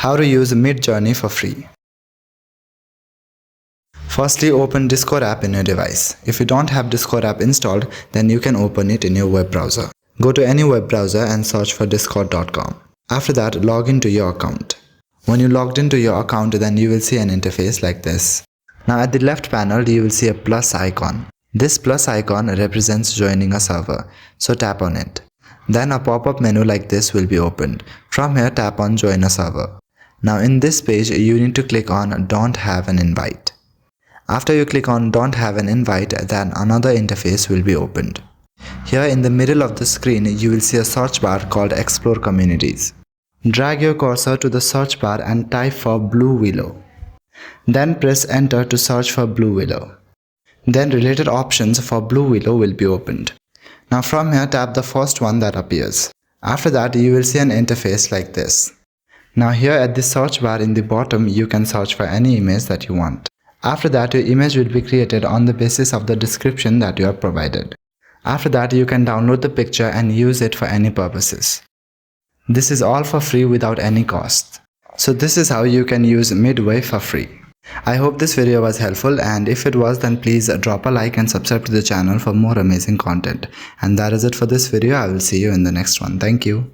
How to use MIDJOURNEY for free. Firstly, open Discord app in your device. If you don't have Discord app installed, then you can open it in your web browser. Go to any web browser and search for discord.com. After that, log into your account. When you logged into your account, then you will see an interface like this. Now at the left panel, you will see a plus icon. This plus icon represents joining a server, so tap on it. Then a pop-up menu like this will be opened. From here, tap on Join a Server. Now in this page, you need to click on Don't Have an Invite. After you click on Don't Have an Invite, then another interface will be opened. Here in the middle of the screen, you will see a search bar called Explore Communities. Drag your cursor to the search bar and type for Blue Willow. Then press Enter to search for Blue Willow. Then related options for Blue Willow will be opened. Now from here, tap the first one that appears. After that, you will see an interface like this. Now here at the search bar in the bottom, you can search for any image that you want. After that, your image will be created on the basis of the description that you have provided. After that, you can download the picture and use it for any purposes. This is all for free without any cost. So this is how you can use Midway for free. I hope this video was helpful, and if it was, then please drop a like and subscribe to the channel for more amazing content. And that is it for this video. I will see you in the next one. Thank you.